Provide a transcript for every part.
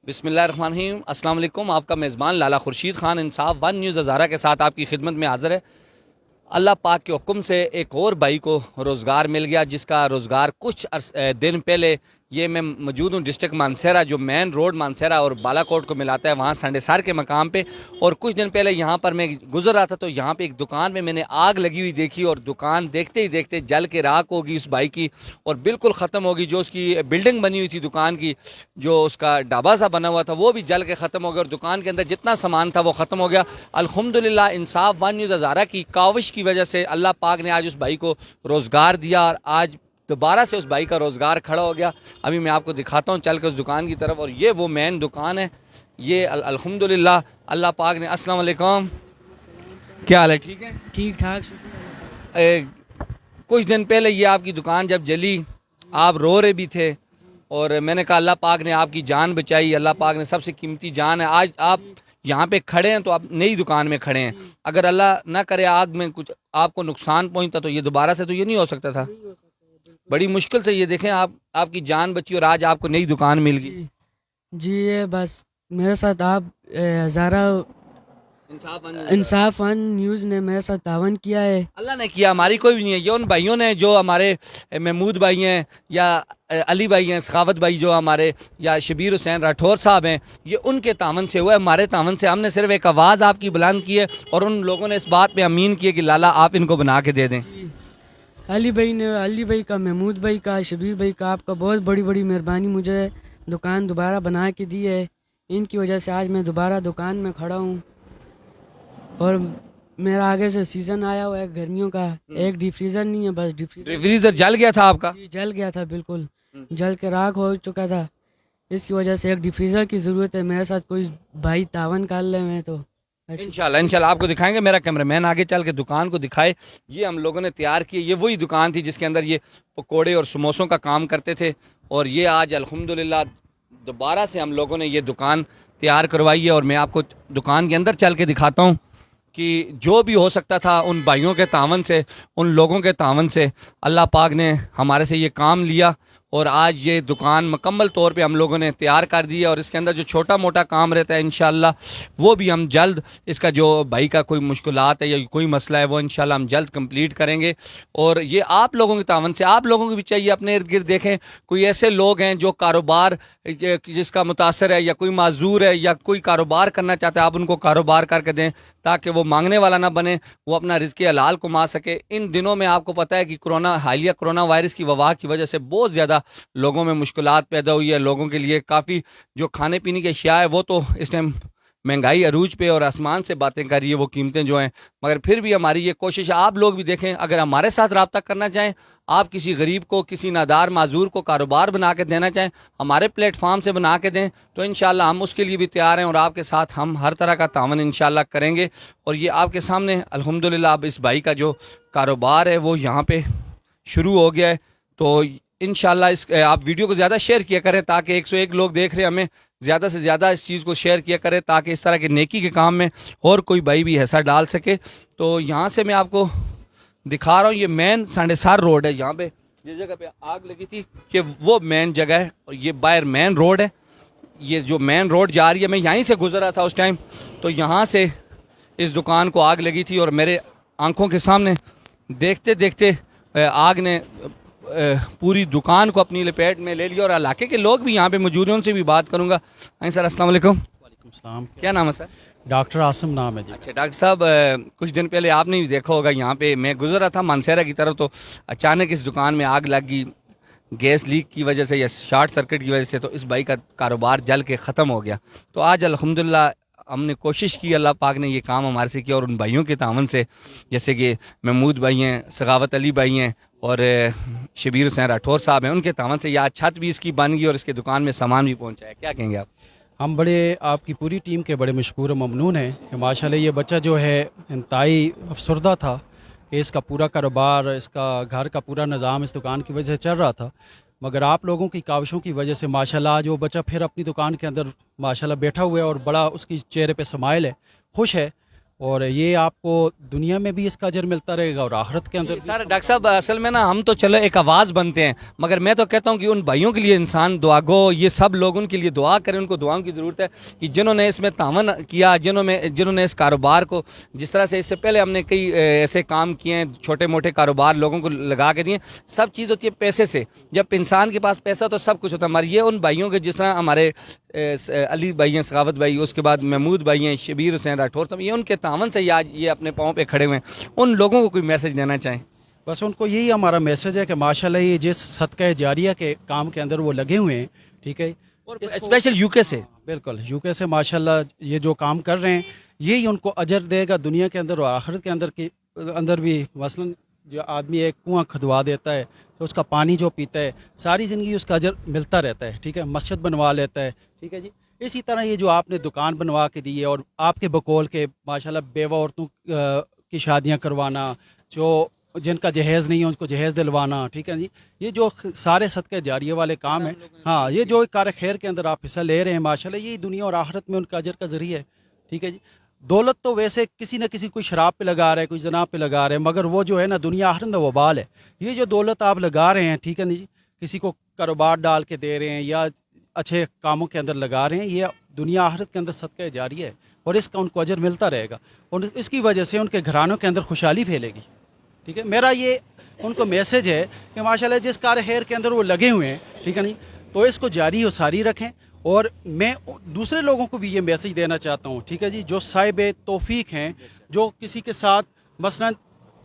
بسم اللہ الرحمن الرحیم۔ السلام علیکم۔ آپ کا میزبان لالا خورشید خان انصاف ون نیوز ہزارہ کے ساتھ آپ کی خدمت میں حاضر ہے۔ اللہ پاک کے حکم سے ایک اور بھائی کو روزگار مل گیا، جس کا روزگار کچھ دن پہلے یہ میں موجود ہوں ڈسٹرکٹ مانسہرہ، جو مین روڈ مانسہرہ اور بالا کوٹ کو ملاتا ہے، وہاں سنڈے سار کے مقام پہ۔ اور کچھ دن پہلے یہاں پر میں گزر رہا تھا تو یہاں پہ ایک دکان میں نے آگ لگی ہوئی دیکھی، اور دکان دیکھتے ہی دیکھتے جل کے راکھ ہوگی اس بھائی کی، اور بالکل ختم ہوگی۔ جو اس کی بلڈنگ بنی ہوئی تھی دکان کی، جو اس کا ڈھابا سا بنا ہوا تھا، وہ بھی جل کے ختم ہو گیا، اور دکان کے اندر جتنا سامان تھا وہ ختم ہو گیا۔ الحمدللہ انصاف ون نیوز ہزارہ کی کاوش کی وجہ سے اللہ پاک نے آج اس بھائی کو روزگار دیا، اور آج دوبارہ سے اس بھائی کا روزگار کھڑا ہو گیا۔ ابھی میں آپ کو دکھاتا ہوں چل کے اس دکان کی طرف، اور یہ وہ مین دکان ہے، یہ الحمدللہ اللہ پاک نے۔ السلام علیکم، کیا حال ہے؟ ٹھیک ہے؟ ٹھیک ٹھاک کچھ دن پہلے یہ آپ کی دکان جب جلی، آپ رو رہے بھی تھے، اور میں نے کہا اللہ پاک نے آپ کی جان بچائی، اللہ پاک نے سب سے قیمتی جان ہے۔ آج آپ یہاں پہ کھڑے ہیں تو آپ نئی دکان میں کھڑے ہیں۔ اگر اللہ نہ کرے آگ میں کچھ آپ کو نقصان پہنچتا تو یہ دوبارہ سے تو یہ نہیں ہو سکتا تھا۔ بڑی مشکل سے یہ دیکھیں آپ کی جان بچی، اور آج آپ کو نئی دکان مل گئی۔ جی یہ بس میرے ساتھ آپ ہزارہ انصاف ون نیوز نے میرے ساتھ تعاون کیا ہے۔ اللہ نے کیا، ہماری کوئی بھی نہیں ہے۔ یہ ان بھائیوں نے جو ہمارے محمود بھائی ہیں، یا علی بھائی ہیں، سخاوت بھائی جو ہمارے، یا شبیر حسین راٹھور صاحب ہیں، یہ ان کے تعاون سے ہوا ہے، ہمارے تعاون سے۔ ہم نے صرف ایک آواز آپ کی بلند کی ہے، اور ان لوگوں نے اس بات پہ امین کیے کہ لالا آپ ان کو بنا کے دے دیں۔ علی بھائی کا، محمود بھائی کا، شبیر بھائی کا، آپ کا بہت بڑی بڑی مہربانی، مجھے دکان دوبارہ بنا کے دی ہے۔ ان کی وجہ سے آج میں دوبارہ دکان میں کھڑا ہوں، اور میرا آگے سے سیزن آیا ہوا ہے گرمیوں کا۔ ایک ڈی فریزر نہیں ہے، بس ڈی فریزر جل گیا تھا آپ کا؟ جل گیا تھا، بالکل جل کے راکھ ہو چکا تھا۔ اس کی وجہ سے ایک ڈی فریزر کی ضرورت ہے۔ میرے ساتھ کوئی بھائی تعاون کر لے میں تو انشاءاللہ آپ کو دکھائیں گے۔ میرا کیمرہ مین آگے چل کے دکان کو دکھائے۔ یہ ہم لوگوں نے تیار کی، یہ وہی دکان تھی جس کے اندر یہ پکوڑے اور سموسوں کا کام کرتے تھے، اور یہ آج الحمدللہ دوبارہ سے ہم لوگوں نے یہ دکان تیار کروائی ہے۔ اور میں آپ کو دکان کے اندر چل کے دکھاتا ہوں کہ جو بھی ہو سکتا تھا ان بھائیوں کے تعاون سے، ان لوگوں کے تعاون سے اللہ پاک نے ہمارے سے یہ کام لیا، اور آج یہ دکان مکمل طور پہ ہم لوگوں نے تیار کر دی ہے۔ اور اس کے اندر جو چھوٹا موٹا کام رہتا ہے انشاءاللہ وہ بھی ہم جلد، اس کا جو بھائی کا کوئی مشکلات ہے یا کوئی مسئلہ ہے وہ انشاءاللہ ہم جلد کمپلیٹ کریں گے۔ اور یہ آپ لوگوں کے تعاون سے، آپ لوگوں کو بھی چاہیے اپنے ارد گرد دیکھیں کوئی ایسے لوگ ہیں جو کاروبار جس کا متاثر ہے، یا کوئی معذور ہے، یا کوئی کاروبار کرنا چاہتا ہے، آپ ان کو کاروبار کر کے دیں تاکہ وہ مانگنے والا نہ بنے، وہ اپنا رزق حلال کما سکے۔ ان دنوں میں آپ کو پتہ ہے کہ حالیہ کرونا وائرس کی وبا کی وجہ سے بہت زیادہ لوگوں میں مشکلات پیدا ہوئی ہے۔ لوگوں کے لیے کافی جو کھانے پینے کی اشیاء ہے وہ تو اس ٹائم مہنگائی عروج پہ اور آسمان سے باتیں کر رہی ہے، وہ قیمتیں جو ہیں، مگر پھر بھی ہماری یہ کوشش ہے۔ آپ لوگ بھی دیکھیں، اگر ہمارے ساتھ رابطہ کرنا چاہیں، آپ کسی غریب کو، کسی نادار معذور کو کاروبار بنا کے دینا چاہیں، ہمارے پلیٹ فارم سے بنا کے دیں تو انشاءاللہ ہم اس کے لیے بھی تیار ہیں، اور آپ کے ساتھ ہم ہر طرح کا تعاون انشاءاللہ کریں گے۔ اور یہ آپ کے سامنے الحمدللہ اب اس بھائی کا جو کاروبار ہے وہ یہاں پہ شروع ہو گیا ہے۔ تو انشاءاللہ آپ ویڈیو کو زیادہ شیئر کیا کریں تاکہ 101 لوگ دیکھ رہے ہیں، ہمیں زیادہ سے زیادہ اس چیز کو شیئر کیا کریں تاکہ اس طرح کے نیکی کے کام میں اور کوئی بھائی بھی حصہ ڈال سکے۔ تو یہاں سے میں آپ کو دکھا رہا ہوں، یہ مین سنڈے سار روڈ ہے، یہاں پہ جس جگہ پہ آگ لگی تھی کہ وہ مین جگہ ہے، اور یہ باہر مین روڈ ہے۔ یہ جو مین روڈ جا رہی ہے، میں یہیں سے گزر رہا تھا اس ٹائم، تو یہاں سے اس دکان کو آگ لگی تھی، اور میرے آنکھوں کے سامنے دیکھتے دیکھتے آگ نے پوری دکان کو اپنی لپیٹ میں لے لیا، اور علاقے کے لوگ بھی یہاں پہ موجود ہیں، ان سے بھی بات کروں گا۔ سر السلام علیکم۔ وعلیکم السلام۔ کیا نام ہے سر؟ ڈاکٹر عاصم نام ہے جی۔ اچھا ڈاکٹر صاحب، کچھ دن پہلے آپ نے بھی دیکھا ہوگا یہاں پہ میں گزر رہا تھا مانسہرہ کی طرف، تو اچانک اس دکان میں آگ لگ گئی، گیس لیک کی وجہ سے یا شارٹ سرکٹ کی وجہ سے، تو اس بھائی کا کاروبار جل کے ختم ہو گیا۔ تو آج الحمدللہ ہم نے کوشش کی، اللہ پاک نے یہ کام ہمارے سے کیا، اور ان بھائیوں کے تعاون سے، جیسے کہ محمود بھائی ہیں، سخاوت علی بھائی ہیں، اور شبیر حسین راٹھور صاحب ہیں، ان کے تعاون سے یہ چھت بھی اس کی بن گئی، اور اس کے دکان میں سامان بھی پہنچا ہے۔ کیا کہیں گے آپ؟ ہم آپ کی پوری ٹیم کے بڑے مشکور و ممنون ہیں کہ ماشاءاللہ یہ بچہ جو ہے انتہائی افسردہ تھا کہ اس کا پورا کاروبار، اس کا گھر کا پورا نظام اس دکان کی وجہ سے چل رہا تھا، مگر آپ لوگوں کی کاوشوں کی وجہ سے ماشاءاللہ آج وہ بچہ پھر اپنی دکان کے اندر ماشاءاللہ بیٹھا ہوا ہے، اور بڑا اس کی چہرے پہ سمائل ہے، خوش ہے۔ اور یہ آپ کو دنیا میں بھی اس کا اجر ملتا رہے گا اور آخرت کے اندر بھی۔ سر ڈاکٹر صاحب اصل میں نا ہم تو چلو ایک آواز بنتے ہیں، مگر میں تو کہتا ہوں کہ ان بھائیوں کے لیے انسان دعا گو، یہ سب لوگ ان کے لیے دعا کریں، ان کو دعاؤں کی ضرورت ہے کہ جنہوں نے اس میں تعاون کیا، جنہوں نے اس کاروبار کو، جس طرح سے اس سے پہلے ہم نے کئی ایسے کام کیے ہیں، چھوٹے موٹے کاروبار لوگوں کو لگا کے دیے۔ سب چیز ہوتی ہے پیسے سے، جب انسان کے پاس پیسہ تو سب کچھ ہوتا ہے، مگر یہ ان بھائیوں کے جس طرح ہمارے علی بھائی ہیں، سخاوت بھائی، اس کے بعد محمود بھائی ہیں، شبیر حسین راٹھور صاحب، یہ ان کے تعاون سے آج یہ اپنے پاؤں پہ کھڑے ہوئے ہیں۔ ان لوگوں کو کوئی میسج دینا چاہیں؟ بس ان کو یہی ہمارا میسج ہے کہ ماشاءاللہ یہ جس صدقہ جاریہ کے کام کے اندر وہ لگے ہوئے ہیں، ٹھیک ہے، اور اسپیشل یو کے سے، بالکل یو کے سے ماشاءاللہ یہ جو کام کر رہے ہیں یہی ان کو اجر دے گا دنیا کے اندر اور آخرت کے اندر بھی۔ مثلاً جو آدمی ایک کنواں کھدوا دیتا ہے تو اس کا پانی جو پیتا ہے ساری زندگی اس کا اجر ملتا رہتا ہے، ٹھیک ہے، مسجد بنوا لیتا ہے، ٹھیک ہے جی۔ اسی طرح یہ جو آپ نے دکان بنوا کے دی ہے اور آپ کے بقول کے ماشاءاللہ بیوہ عورتوں کی شادیاں کروانا، جو جن کا جہیز نہیں ہے ان کو جہیز دلوانا، ٹھیک ہے جی، یہ جو سارے صدقہ جاریہ والے کام ہیں، ہاں، یہ جو کار خیر کے اندر آپ حصہ لے رہے ہیں ماشاءاللہ، یہ دنیا اور آخرت میں ان کا اجر کا ذریعہ ہے، ٹھیک ہے جی۔ دولت تو ویسے کسی نہ کسی کوئی شراب پہ لگا رہا ہے، کوئی زنا پہ لگا رہا ہے، مگر وہ جو ہے نا دنیا آخرت میں وبال ہے۔ یہ جو دولت آپ لگا رہے ہیں، ٹھیک ہے نا جی، کسی کو کاروبار ڈال کے دے رہے ہیں یا اچھے کاموں کے اندر لگا رہے ہیں، یہ دنیا آخرت کے اندر صدقہ جاریہ ہے اور اس کا ان کو اجر ملتا رہے گا اور اس کی وجہ سے ان کے گھرانوں کے اندر خوشحالی پھیلے گی، ٹھیک ہے۔ میرا یہ ان کو میسج ہے کہ ماشاءاللہ جس کار خیر کے اندر وہ لگے ہوئے ہیں، ٹھیک ہے نہیں، تو اس کو جاری و ساری رکھیں۔ اور میں دوسرے لوگوں کو بھی یہ میسج دینا چاہتا ہوں، ٹھیک ہے جی، جو صاحب توفیق ہیں، جو کسی کے ساتھ مثلاً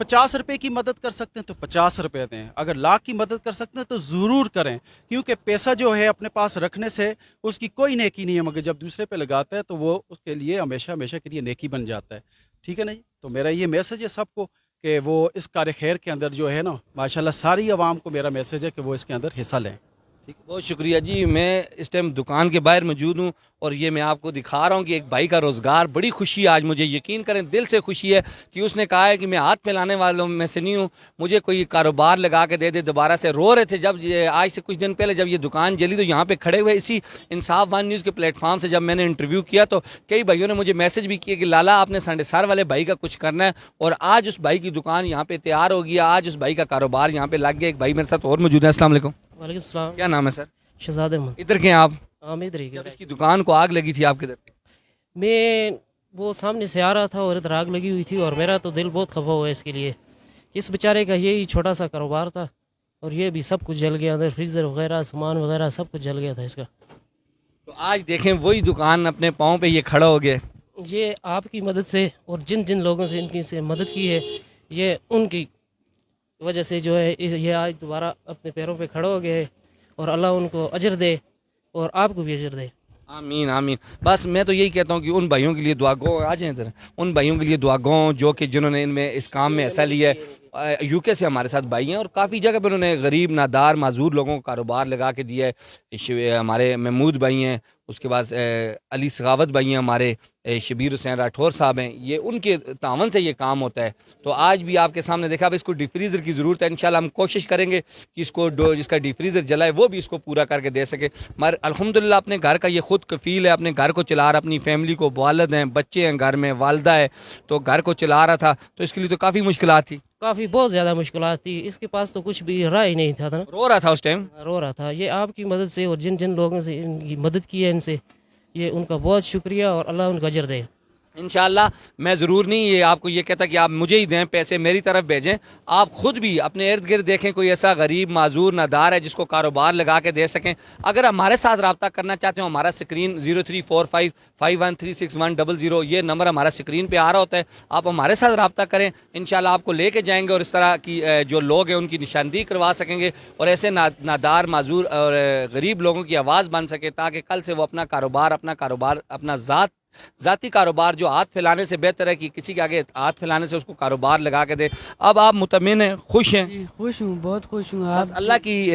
50 روپے کی مدد کر سکتے ہیں تو 50 روپے دیں، اگر لاکھ کی مدد کر سکتے ہیں تو ضرور کریں، کیونکہ پیسہ جو ہے اپنے پاس رکھنے سے اس کی کوئی نیکی نہیں ہے، مگر جب دوسرے پہ لگاتا ہے تو وہ اس کے لیے ہمیشہ ہمیشہ کے لیے نیکی بن جاتا ہے، ٹھیک ہے نا جی۔ تو میرا یہ میسج ہے سب کو کہ وہ اس کار خیر کے اندر جو ہے نا ماشاءاللہ ساری عوام کو میرا میسج ہے کہ وہ اس کے اندر حصہ لیں۔ بہت شکریہ جی۔ میں اس ٹائم دکان کے باہر موجود ہوں اور یہ میں آپ کو دکھا رہا ہوں کہ ایک بھائی کا روزگار، بڑی خوشی آج مجھے، یقین کریں دل سے خوشی ہے کہ اس نے کہا ہے کہ میں ہاتھ پھیلانے والوں میں سے نہیں ہوں، مجھے کوئی کاروبار لگا کے دے دے۔ دوبارہ سے رو رہے تھے جب آج سے کچھ دن پہلے جب یہ دکان جلی تو یہاں پہ کھڑے ہوئے اسی انصاف ون نیوز کے پلیٹ فارم سے جب میں نے انٹرویو کیا تو کئی بھائیوں نے مجھے میسج بھی کیا کہ لالا آپ نے سنڈے سار والے بھائی کا کچھ کرنا ہے، اور آج اس بھائی کی دکان یہاں پہ تیار ہو گیا، آج اس بھائی کا کاروبار یہاں پہ لگ گیا۔ ایک بھائی میرے ساتھ اور موجود ہے، السلام علیکم۔ وعلیکم السلام۔ کیا نام ہے سر؟ شہزاد احمد۔ ادھر کے ہیں آپ؟ عامد رہی جب اس کی دکان کو آگ لگی تھی آپ کدھر تھے؟ میں وہ سامنے سے آ رہا تھا اور ادھر آگ لگی ہوئی تھی اور میرا تو دل بہت خفا ہوا ہے اس کے لیے۔ اس بیچارے کا یہی چھوٹا سا کاروبار تھا اور یہ بھی سب کچھ جل گیا، اندر فریزر وغیرہ سامان وغیرہ سب کچھ جل گیا تھا اس کا۔ تو آج دیکھیں وہی دکان اپنے پاؤں پہ یہ کھڑا ہو گیا۔ یہ آپ کی مدد سے اور جن جن لوگوں سے ان کی سے مدد کی ہے، یہ ان کی وجہ سے جو ہے یہ آج دوبارہ اپنے پیروں پہ کھڑا ہو گئے ہے، اور اللہ ان کو اجر دے اور آپ کو بھی اجر دے۔ آمین آمین۔ بس میں تو یہی کہتا ہوں کہ ان بھائیوں کے لیے دعا گو، آ جائیں ذرا، ان بھائیوں کے لیے دعا گو جو کہ جنہوں نے ان میں اس کام میں حصہ لیا ہے۔ یو کے سے ہمارے ساتھ بھائی ہیں اور کافی جگہ پہ انہوں نے غریب نادار معذور لوگوں کو کاروبار لگا کے دیا ہے۔ ہمارے محمود بھائی ہیں، اس کے بعد علی سخاوت بھائی ہیں، ہمارے شبیر حسین راٹھور صاحب ہیں، یہ ان کے تعاون سے یہ کام ہوتا ہے۔ تو آج بھی آپ کے سامنے دیکھا اب اس کو ڈی فریزر کی ضرورت ہے، انشاءاللہ ہم کوشش کریں گے کہ اس کو جس کا ڈی فریزر جلا ہے وہ بھی اس کو پورا کر کے دے سکے۔ مگر الحمدللہ اپنے گھر کا یہ خود کفیل ہے، اپنے گھر کو چلا رہا، اپنی فیملی کو، والد ہیں، بچے ہیں گھر میں، والدہ ہے، تو گھر کو چلا رہا تھا، تو اس کے لیے تو کافی مشکلات تھی، کافی بہت زیادہ مشکلات تھی، اس کے پاس تو کچھ بھی رائے نہیں تھا نا، رو رہا تھا اس ٹائم۔ رو رہا تھا۔ یہ آپ کی مدد سے اور جن جن لوگوں سے ان کی مدد کی ہے، ان سے یہ ان کا بہت شکریہ اور اللہ ان کا اجر دے۔ انشاءاللہ میں ضرور نہیں یہ آپ کو یہ کہتا کہ آپ مجھے ہی دیں پیسے، میری طرف بھیجیں، آپ خود بھی اپنے ارد گرد دیکھیں کوئی ایسا غریب معذور نادار ہے جس کو کاروبار لگا کے دے سکیں۔ اگر ہمارے ساتھ رابطہ کرنا چاہتے ہو، ہمارا اسکرین 0345513610 یہ نمبر ہمارا اسکرین پہ آ رہا ہوتا ہے، آپ ہمارے ساتھ رابطہ کریں، انشاءاللہ آپ کو لے کے جائیں گے اور اس طرح کی جو لوگ ہیں ان کی نشاندہی کروا سکیں گے اور ایسے نادار معذور اور غریب لوگوں کی آواز بن سکے، تاکہ کل سے وہ اپنا کاروبار اپنا ذاتی کاروبار جو ہاتھ پھیلانے سے بہتر ہے کہ کسی کے آگے ہاتھ پھیلانے سے اس کو کاروبار لگا کے دے۔ اب آپ مطمئن ہیں، خوش ہیں؟ جی خوش ہوں، بہت خوش ہوں۔ بس آپ اللہ کی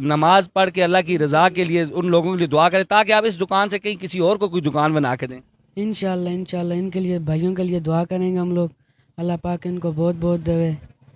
نماز پڑھ کے اللہ کی رضا کے لیے ان لوگوں کے لیے دعا کریں تاکہ آپ اس دکان سے کہیں کسی اور کو کوئی دکان بنا کے دیں۔ انشاءاللہ ان کے لیے بھائیوں کے لیے دعا کریں گے ہم لوگ، اللہ پاک ان کو بہت بہت دے۔